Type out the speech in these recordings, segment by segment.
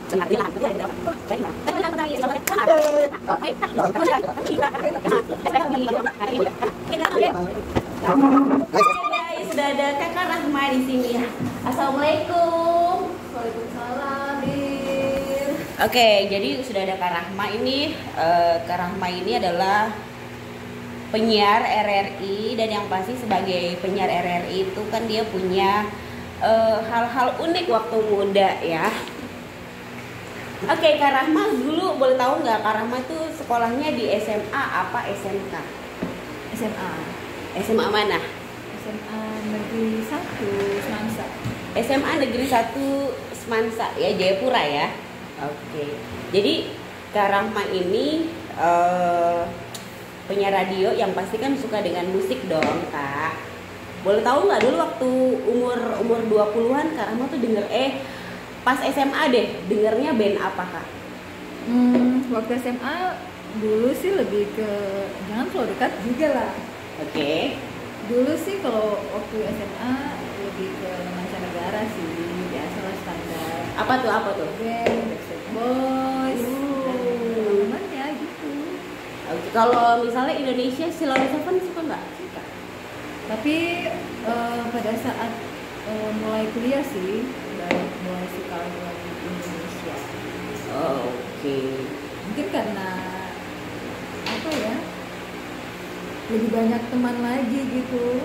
Guys, sudah ada Kakak Rahma di sini ya. Assalamualaikum. Waalaikumsalam, Dir. Oke, jadi sudah ada Kak Rahma ini. Kak Rahma ini adalah penyiar RRI, dan yang pasti sebagai penyiar RRI itu kan dia punya hal-hal unik waktu muda ya. Oke, Kak Rahma dulu boleh tahu nggak Kak Rahma itu sekolahnya di SMA apa SMK? SMA. SMA mana? SMA Negeri 1 Semansa. SMA Negeri 1 Semansa ya, Jayapura ya. Oke. Jadi Kak Rahma ini penyiar radio yang pasti kan suka dengan musik dong, Kak. Boleh tahu nggak dulu waktu umur 20-an Kak Rahma tuh denger pas SMA deh dengernya band apa, Kak? Waktu SMA dulu sih lebih ke jangan terlalu dekat juga lah. Oke. Dulu sih kalau waktu SMA lebih ke mancanegara sih, biasalah standar. Apa tuh? Band, Backstreet Boys, dan teman-temannya gitu. Oke. Kalau misalnya Indonesia Silon Seven suka nggak? Suka. Tapi pada saat mulai kuliah sih, mulai suka lagu Indonesia. Oke. Mungkin karena apa ya, lebih banyak teman lagi gitu.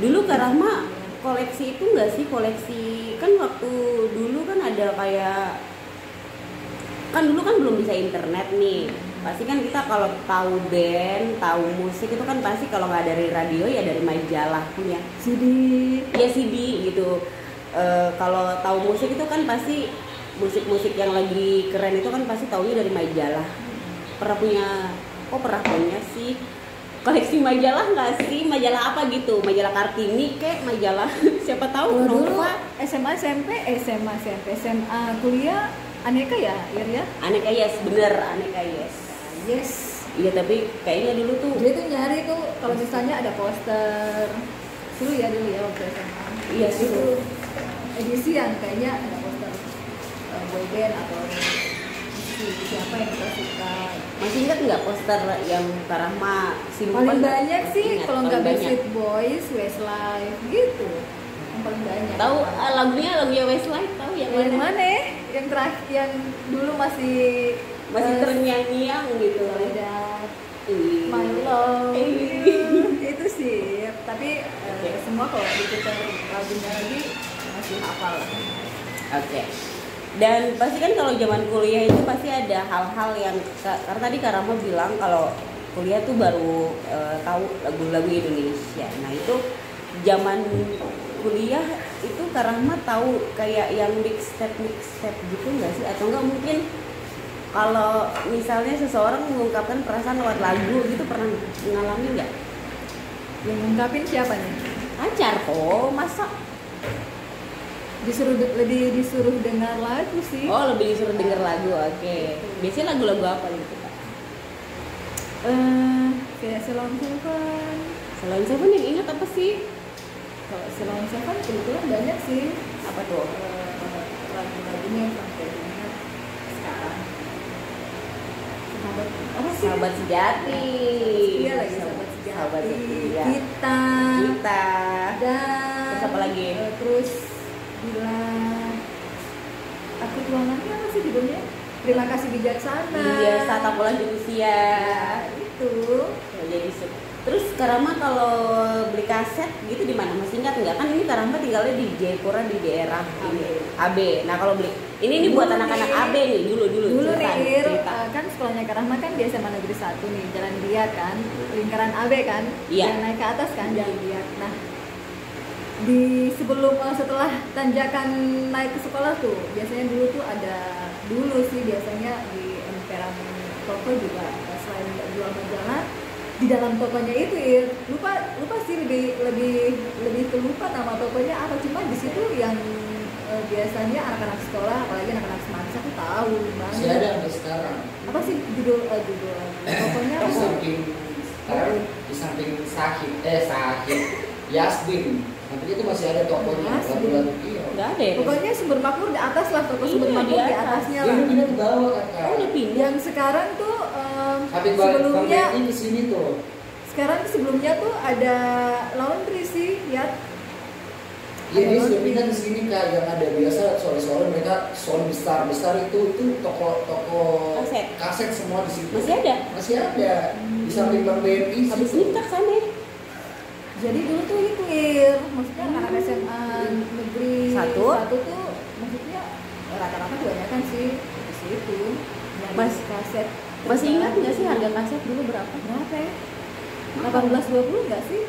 Dulu Kak Rahma koleksi itu nggak sih, koleksi kan waktu dulu kan ada kayak, kan dulu kan belum bisa internet nih, pasti kan kita kalau tahu band, tahu musik itu kan pasti kalau nggak dari radio ya dari majalah punya CD. Ya CD gitu. Kalau tahu musik itu kan pasti musik-musik yang lagi keren itu kan pasti taunya dari majalah. Pernah punya sih koleksi majalah nggak sih? Majalah apa gitu? Majalah Kartini kek, majalah siapa tahu. Dulu Nova. SMA kuliah aneka ya, ya. Aneka Yes, bener Aneka Yes. Yes. Iya, tapi kayaknya dulu tuh Dia tuh nyari tuh kalau misalnya ada poster dulu ya waktu SMA. Iya, itu seru. edisi yang kayaknya ada poster boyband atau siapa yang kita suka. Masih ingat nggak poster yang Kak Rahma simpan? Paling banyak sih Ingat, kalau paling nggak banyak. Backstreet Boys, Westlife gitu. Yang paling banyak. Tahu lagunya Westlife, tahu yang Yang mana? mana? Yang terakhir, yang dulu masih Terngiang-ngiang gitu. Soledad, Ih. My Love. Ih. Itu sih. Tapi Oke. semua kalau diputar lagunya lagi masih hafal. Oke. Dan pasti kan kalau zaman kuliah itu pasti ada hal-hal yang karena tadi Kak Rahma bilang kalau kuliah tuh baru tahu lagu-lagu Indonesia. Nah, itu zaman kuliah itu Kak Rahma tahu kayak yang mixtape gitu nggak sih? Atau enggak mungkin kalau misalnya seseorang mengungkapkan perasaan lewat lagu gitu, pernah mengalami nggak? Yang ngungkapin siapa nih? Pacar kok, masa? Lebih disuruh dengar lagu sih. Oh, lebih disuruh denger lagu, oke. Biasanya lagu-lagu apa gitu, Kak? Kayak Salon Seven. Salon Seven yang ingat apa sih? Kalau Salon Seven kebetulan banyak sih. Apa tuh? Lagu-lagunya yang sampai ingat sekarang. Sahabat apa sih? Sahabat Sejati. Iya lagi Sahabat Sahabat Sejati. Sejati, ya. Kita. Terus apa lagi? Terus bila aku tuangannya apa sih judulnya? Terima kasih bijaksana. Iya, Saat Aku Lanjut Usia. Ya, itu. Ya, jadi terus Kak Rahma kalau beli kaset gitu di mana? Masih ingat nggak? Kan ini Kak Rahma tinggalnya di Jayapura di daerah ini, AB. Nah, kalau beli ini buat anak-anak AB nih dulu nih cerita. Kan sekolahnya Kak Rahma kan di SMA Negeri 1 nih, Jalan Biak kan, lingkaran AB kan. Iya. Yang naik ke atas kan Jalan Biak. Nah, di setelah tanjakan naik ke sekolah tuh biasanya dulu sih biasanya di emperan toko juga selain jual majalah di dalam tokonya itu ya, lupa sih lebih kelupa nama tokonya apa, cuma di situ yang biasanya anak-anak sekolah apalagi anak-anak semansa tuh tahu banget. Masih ada sampai sekarang. Apa sih judul tokonya Di apa? samping sekarang di samping Sahid Yasmin. Nanti itu masih ada tokonya. Yasmin. Iya. Nggak ada ya? Pokoknya Sumber Makmur di atas lah, toko Iya, Sumber Makmur di di atas. atasnya tempatnya Dia lah. udah pindah ke bawah Oh, kakak. udah pindah. Yang sekarang tuh Tapi Bang sebelumnya BNI di sini tuh. sekarang sebelumnya tuh ada laundry sih ya. Iya dia sudah pindah ke sini kak, yang ada biasa sore-sore mereka sound besar itu toko kaset semua di situ. Masih ada? Masih ada. Di samping Bank BNI. Habis situ. nikah sana ya? Jadi dulu tuh itu Ir, maksudnya anak SMA negeri Satu tuh maksudnya rata-rata kebanyakan sih di situ. Mas- kaset. Masih ingat nggak sih harga kaset dulu berapa? Berapa ya? 18-20 nggak sih?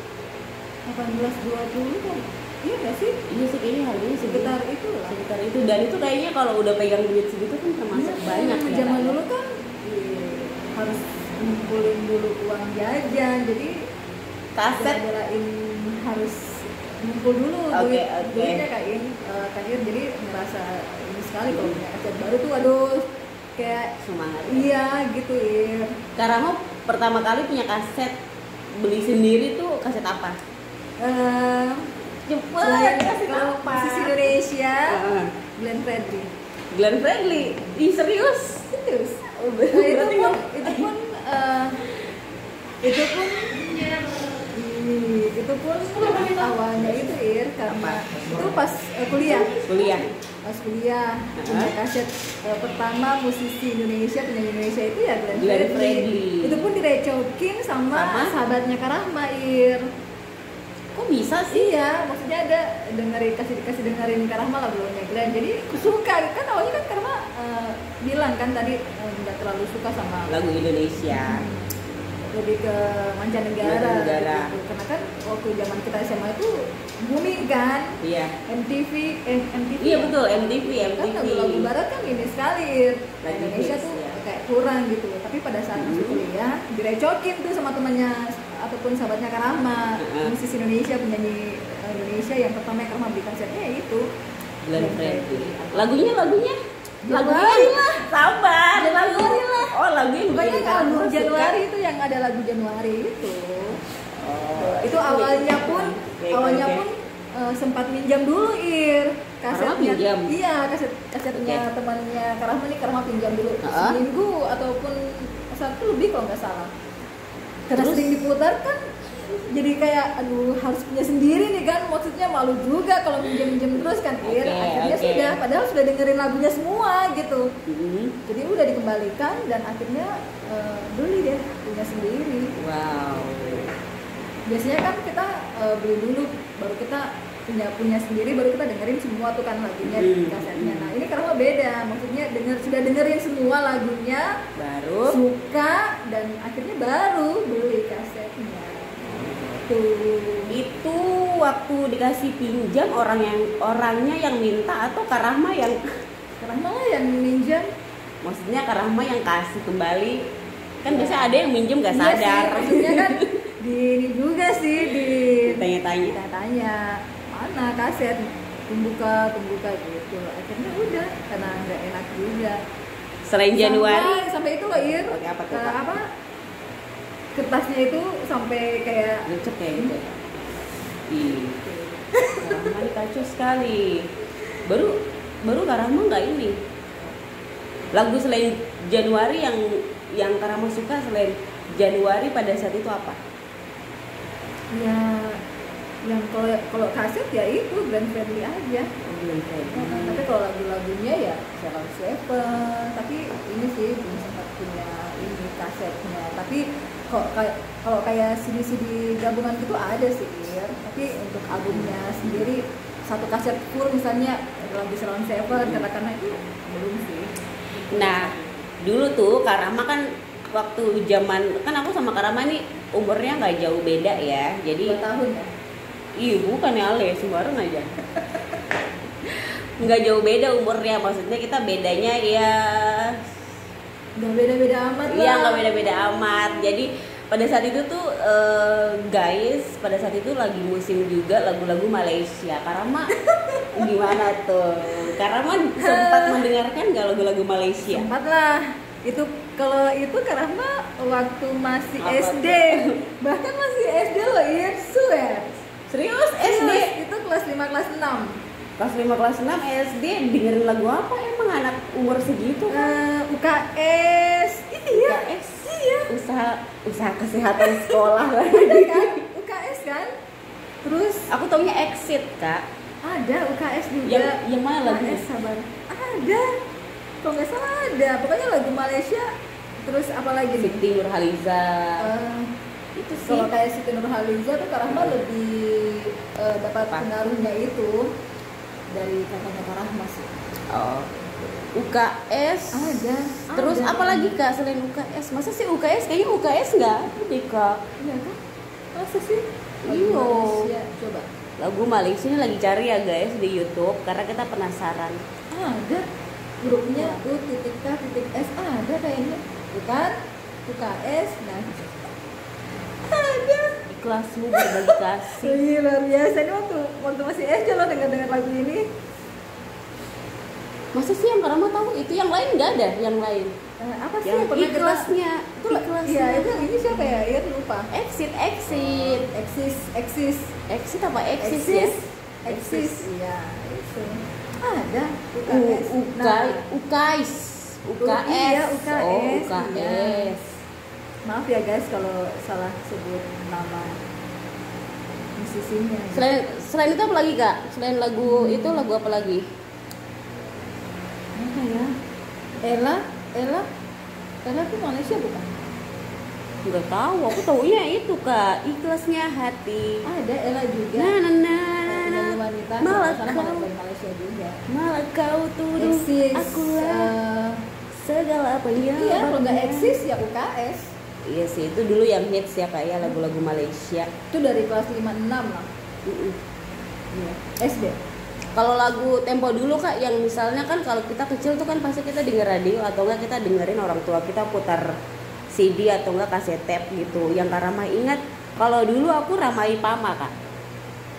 18-20 kan? Iya nggak sih? Iya sih kayaknya harganya Sekitar itu lah. sekitar itu, dan itu kayaknya kalau udah pegang duit segitu kan termasuk banyak ya. Zaman Kak, ya? dulu kan harus ngumpulin dulu uang jajan, jadi Kaset belain harus ngumpul dulu Oke. duitnya Kak Ir, jadi ngerasa ini sekali kalau punya kaset baru tuh aduh kayak semangat. iya gitu Ir. Karamo pertama kali punya kaset beli sendiri tuh kaset apa? Selain kaset kalau apa? musisi Indonesia Heeh. Glenn Fredly. Glenn Fredly. Ih, serius? Serius. Oh, Nah, itu berarti pun nggak- itu pun awalnya itu Ir karena itu pas kuliah kuliah. punya kaset pertama musisi Indonesia, penyanyi Indonesia itu ya Glenn Glenn Fredly. Fredly. Itu pun direcokin sama Sama? sahabatnya Kak Rahma Ir. Kok bisa sih? Iya, maksudnya ada kasih dengerin Kak Rahma lagunya Glenn. Jadi suka kan awalnya kan Kak Rahma bilang kan tadi nggak terlalu suka sama Lagu Indonesia. lebih ke mancanegara. Mancanegara. Gitu. Karena kan waktu zaman kita SMA itu booming kan. Iya. MTV. Iya betul, MTV. Kan lagu-lagu barat kan ini sekali. Nah, Lagi Indonesia hits, tuh ya. kayak kurang gitu. Tapi pada saat masuk kuliah direcokin tuh sama temannya ataupun sahabatnya Kak Rahma, musisi Indonesia, penyanyi Indonesia yang pertama yang Kak Rahma beli kasetnya ya itu Glenn Fredly. Lagunya Januari lah. Sabar. Januari lah. Oh, lagunya Pokoknya bikin kamu album suka. Januari itu yang ada lagu Januari itu. Oh, Itu awalnya pun Oke. sempat minjam dulu Ir kasetnya. pinjam? Iya, kasetnya Oke. temannya Kak Rahma nih, Kak Rahma pinjam dulu seminggu ataupun satu lebih kalau nggak salah. Karena Terus? sering diputar kan jadi kayak aduh harus punya sendiri nih kan, maksudnya malu juga kalau minjem terus kan Ir. Oke, Akhirnya oke. sudah, padahal sudah dengerin lagunya semua gitu. Mhm. Jadi udah dikembalikan dan akhirnya beli deh punya sendiri. Wow. Biasanya kan kita beli dulu baru kita punya sendiri, baru kita dengerin semua tuh kan lagunya di kasetnya. Nah ini karena beda, maksudnya sudah dengerin semua lagunya, Baru suka dan akhirnya baru beli kasetnya. Tuh. itu waktu dikasih pinjam orangnya yang minta atau Kak Rahma yang Karena malah yang minjam. maksudnya Kak Rahma yang kasih kembali, kan biasanya ada yang minjem gak Iya sadar. sih, maksudnya kan ini juga sih Tanya-tanya. tanya mana kaset pembuka gitu. Akhirnya udah karena nggak enak juga. Selain Januari, Sampai itu loh Ir. Oke, apa tuh, Kak? Kertasnya itu sampai kayak lecek kayak gitu. Ih, Kak Rahma ini kacau sekali. Baru Kak Rahma nggak ini. Lagu selain Januari yang Kak Rahma suka selain Januari pada saat itu apa? ya yang kalau kaset ya itu Glenn Fredly aja. Glenn Fredly. Tapi kalau lagu-lagunya ya Sheryl Seven. Tapi ini sih belum sempat punya ini kasetnya. Tapi kalau kayak CD gabungan gitu ada sih Ir. Tapi untuk albumnya sendiri satu kaset full misalnya lagu Sheryl Seven karena itu belum sih. Nah, dulu tuh Kak Rahma kan waktu zaman kan aku sama Kak Rahma nih umurnya nggak jauh beda ya. Jadi 2 tahun ya. iya bukan ya Ale, sembarang aja. Nggak jauh beda umurnya, maksudnya kita bedanya ya Nggak beda-beda amat lah. iya nggak beda-beda amat. Jadi pada saat itu tuh guys, pada saat itu lagi musim juga lagu-lagu Malaysia. Kak Rahma gimana tuh? Kak Rahma sempat mendengarkan nggak lagu-lagu Malaysia? Sempat lah. Itu kalau itu Kak Rahma waktu masih Apa SD. Bahkan masih SD loh Ir. Swear. Serius SD? Itu kelas 5 kelas 6. Kelas 5 kelas 6 SD dengerin lagu apa emang anak umur segitu kan? UKS. Iya. UKS. Iya. Usaha kesehatan sekolah lah. Ada kan? UKS kan? Terus Aku taunya exit, Kak. ada UKS juga. Yang mana lagunya? UKS sabar. Ada. Kalau nggak salah ada. Pokoknya lagu Malaysia. Terus apa lagi nih? Siti Nurhaliza. Itu sih. Kalau kayak Siti Nurhaliza tuh Kak Rahma lebih dapat pengaruhnya itu dari kakaknya Kak Rahma sih. Oh. UKS. Ada. Terus ada. apa lagi Kak selain UKS? Masa sih UKS? Kayaknya UKS nggak ada deh Kak. Iya kan? Masa sih? Iyo. Malaysia. Coba. Lagu Malaysia ini lagi cari ya guys di YouTube karena kita penasaran. Ada. Grupnya U.K.S ada kayaknya. Bukan? UKS. Nah. Ada. Ikhlasmu berbagi kasih. Iya, luar biasa. Ini waktu masih SD loh dengar lagu ini. Masa sih yang Karama tahu? Itu yang lain nggak ada? Yang lain? Apa sih Yang yang pernah kita- ikhlasnya. Itu Ikhlasnya. Iya, itu yang ini siapa ya? Iya, lupa. Exit. Eksis. Exit apa Exis ya? Eksis. Iya, itu. Ada UKS. UKS. Iya, UKS. Oh, Iya. UKS. Maaf ya guys kalau salah sebut nama musisinya. Selain itu apa lagi Kak? Selain lagu itu lagu apa lagi? Apa ya? Ella tuh Malaysia bukan? Nggak tahu. Aku taunya itu Kak. Ikhlasnya hati. Ada Ella juga. Penyanyi wanita. Malah Karena kau. dari Malaysia juga. Malah kau tuduh Eksis. akulah segala penyebabnya. Iya, kalau nggak eksis ya UKS. Iya sih, itu dulu yang hits ya Kak ya, lagu-lagu Malaysia. Itu dari kelas 5-6 lah. Mm-mm. Iya. SD. Kalau lagu tempo dulu Kak, yang misalnya kan kalau kita kecil tuh kan pasti kita denger radio atau enggak kita dengerin orang tua kita putar CD atau enggak kaset tape gitu. Yang Kak Rama ingat, kalau dulu aku Ramai Pama Kak.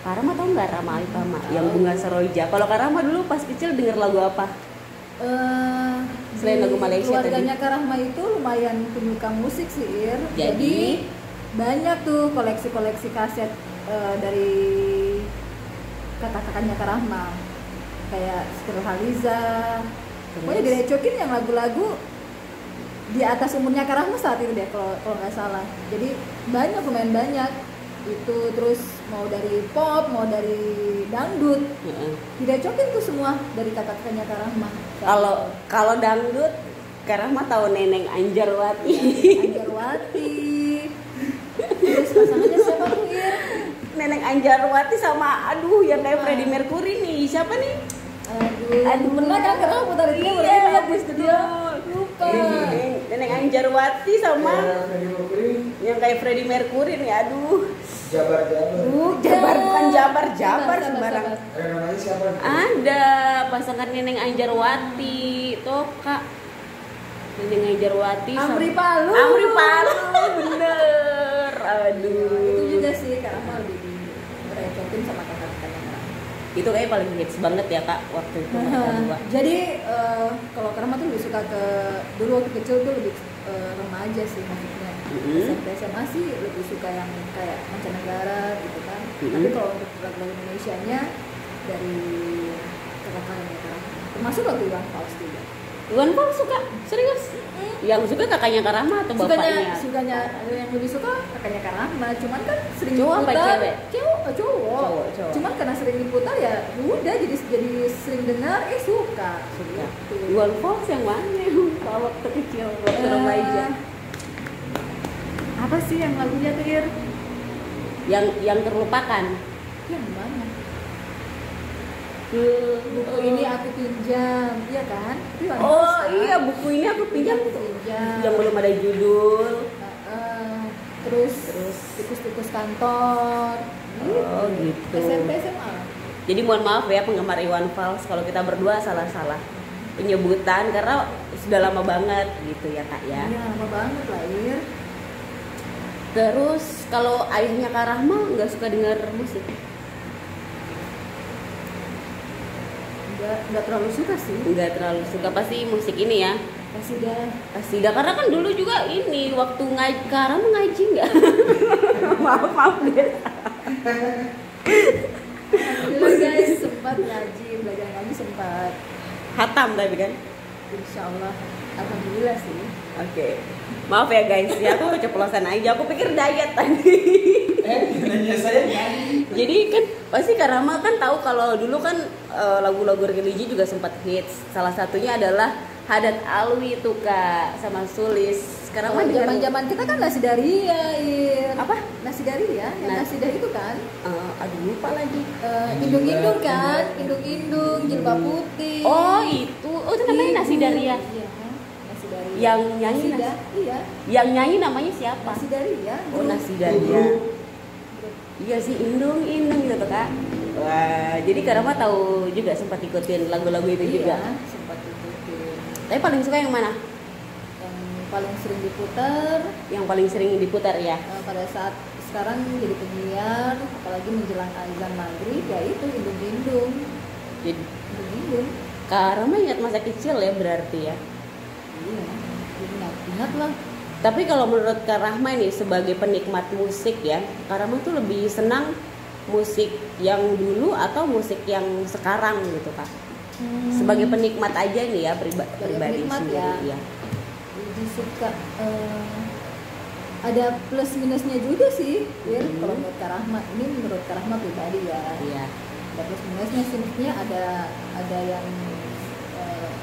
Kak Rama tau nggak Ramai Pama? Yang Bunga Seroja. Kalau Kak Rama dulu pas kecil denger lagu apa? Selain Di lagu Malaysia keluarganya Kak Rahma itu lumayan penyuka musik sih Ir. Jadi banyak tuh koleksi-koleksi kaset dari kakak-kakaknya Kak Rahma, kayak Siti Nurhaliza. Pokoknya direcokin yang lagu-lagu di atas umurnya Kak Rahma saat itu deh kalau nggak salah. Jadi lumayan banyak itu. Terus mau dari pop, mau dari dangdut, direcokin tuh semua dari kakak-kakaknya Kak Rahma. Kalau dangdut, Kak Rahma tahu Neneng Anjarwati. Anjarwati. Terus pasangannya siapa tuh Ir? Neneng Anjarwati sama yang kayak Freddie Mercury nih. Siapa nih? Aduh, pernah kan karena putar itu Iya, di studio. Lupa. Neneng Anjarwati sama yang kayak Freddie Mercury nih. Aduh. Jabar bukan Jabar sembarang. Namanya siapa? Ada pasangan Neneng Anjarwati, tuh Kak. Neneng Anjarwati Amri Palu. Bener. Aduh. Itu juga sih Kak Rahma lebih direcokin sama kakak-kakaknya Kak Rahma. Itu kayak paling hits banget ya Kak waktu itu mereka dua. Jadi kalau Kak Rahma tuh lebih suka ke dulu waktu kecil tuh lebih remaja sih maksudnya. SMP SMA sih lebih suka yang kayak mancanegara gitu kan. Tapi kalau untuk lagu-lagu Indonesianya dari kakak-kakaknya Kak Rahma. Termasuk lagu Iwan Fals juga. Iwan Fals suka? Serius? Yang suka kakaknya Kak Rahma atau bapaknya? Sukanya yang lebih suka kakaknya Kak Rahma. Cuman kan sering Cowok apa diputar. cewek? Cowok. Cuman karena sering diputar ya udah jadi sering dengar suka. Suka. Gitu. Iwan Fals yang mana? Kalau waktu kecil, waktu remaja. Apa sih yang lagunya tuh Ir? Yang terlupakan. Yang mana? Buku ini aku pinjam, iya kan? Itu Iwan Oh Fals, kan? iya, buku ini aku pinjam Aku tuh. pinjam. Yang belum ada judul. Terus tikus-tikus kantor. Oh gitu. SMP SMA. Jadi mohon maaf ya penggemar Iwan Fals kalau kita berdua salah-salah penyebutan karena sudah lama banget gitu ya Kak ya. Iya, lama banget lah Ir. Terus kalau ayahnya Kak Rahma nggak suka dengar musik? Nggak terlalu suka sih. Nggak terlalu suka, pasti musik ini ya. Kasidah karena kan dulu juga ini waktu ngaji Kak Rahma ngaji nggak? maaf deh. Alhamdulillah guys sempat ngaji, belajar ngaji sempat. Hatam tapi kan? Insya Allah, alhamdulillah sih. Oke. Maaf ya guys, ya aku keceplosan aja. Aku pikir diet tadi. Nanya saya Jadi kan pasti Kak Rama kan tahu kalau dulu kan lagu-lagu religi juga sempat hits. Salah satunya adalah Hadat Alwi tuh Kak sama Sulis. Sekarang mah Zaman-zaman kita kan nasi daria, apa? Nasi daria, yang nasi dari itu kan? Aduh lupa lagi. Indung-indung kan, indung-indung, jilbab putih. Oh itu, itu namanya Nasi Daria. Iya, nasi daria. Yang nyanyi iya. Yang nyanyi namanya siapa? Nasi daria. Oh Nasi Daria. Iya sih indung gitu tuh Kak. Wah, jadi Kak Rama tahu juga sempat ikutin lagu-lagu itu juga. Iya, sempat ikutin. Tapi paling suka yang mana? Yang paling sering diputar Yang paling sering diputar ya. pada saat sekarang jadi penyiar, apalagi menjelang azan maghrib, ya itu indung-indung. Jadi Indung-indung. Kak Rama ingat masa kecil ya berarti ya. Iya, ingat lah. Tapi kalau menurut Kak Rahma nih sebagai penikmat musik ya, Kak Rahma tuh lebih senang musik yang dulu atau musik yang sekarang gitu Kak? Sebagai penikmat aja nih ya pribadi penikmat sendiri ya. Jadi suka ada plus minusnya juga sih, ya. Kalau menurut Kak Rahma, ini menurut Kak Rahma pribadi ya. Iya. Ada plus minusnya sih, maksudnya ada yang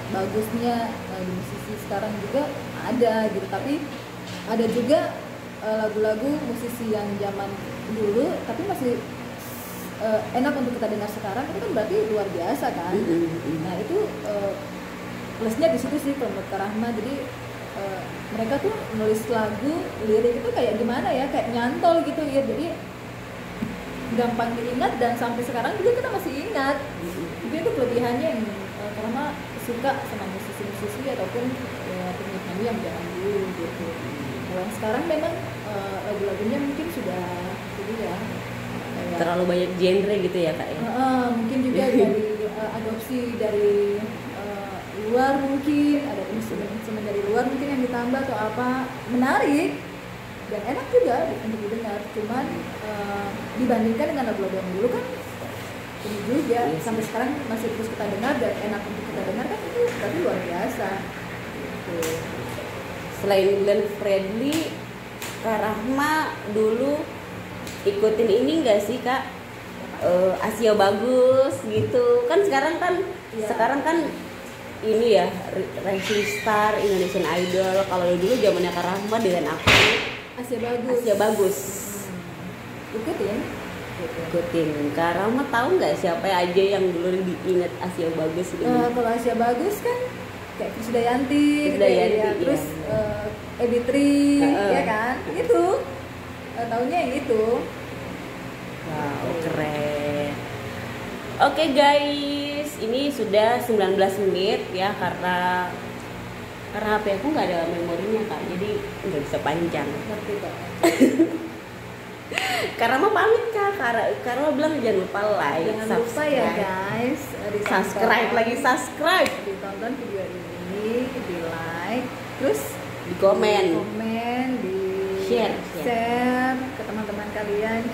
bagusnya di musisi sekarang juga ada gitu, tapi ada juga lagu-lagu musisi yang zaman dulu tapi masih enak untuk kita dengar sekarang, itu kan berarti luar biasa kan. Nah itu plusnya di situ sih kalau menurut Kak Rahma. Jadi mereka tuh nulis lagu, lirik itu kayak gimana ya, kayak nyantol gitu ya, jadi gampang diingat dan sampai sekarang juga kita masih ingat. Itu kelebihannya yang Kak Rahma suka sama musisi-musisi ataupun penyanyi yang zaman dulu gitu. Kalau yang sekarang memang lagu-lagunya mungkin sudah jadi ya terlalu banyak genre gitu ya Kak ya. Mungkin juga dari adopsi dari luar, mungkin ada instrumen dari luar mungkin yang ditambah atau apa, menarik dan enak juga untuk didengar. Cuman dibandingkan dengan lagu-lagu yang dulu kan ini juga sampai sekarang masih terus kita dengar dan enak untuk kita dengar, kan itu berarti luar biasa gitu. Selain Glenn Fredly, Kak Rahma dulu ikutin ini enggak sih Kak? Asia Bagus gitu. Kan sekarang kan ini ya Rising Star, Indonesian Idol. Kalau dulu zamannya Kak Rahma dengan aku Asia Bagus. Ikutin. Kak Rahma tahu nggak siapa aja yang dulu diingat Asia Bagus itu? Kalau Asia Bagus kan kayak Krisdayanti, ya. Terus Ebitri, ya kan? Itu taunya yang itu. Wow, keren. Oke guys, ini sudah 19 menit ya, karena HP aku nggak ada memorinya Kak, jadi nggak bisa panjang. Ngerti kok. Karena mau pamit Kak, karena bilang jangan lupa like, Jangan lupa ya guys, subscribe, ditonton video ini, di like, terus di komen, di share ke teman-teman kalian,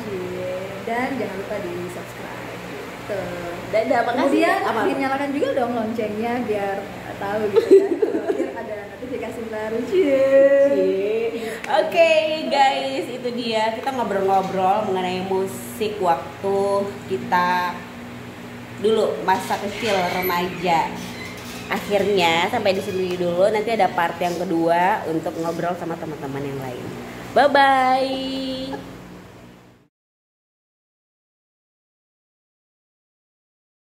dan jangan lupa di subscribe gitu. Dadah, makasih. Kemudian dinyalakan juga dong loncengnya biar tahu gitu kan, biar ada notifikasi baru. Oke guys, itu dia kita ngobrol-ngobrol mengenai musik waktu kita dulu masa kecil remaja. Akhirnya sampai di sini dulu, nanti ada part yang kedua untuk ngobrol sama teman-teman yang lain. Bye bye.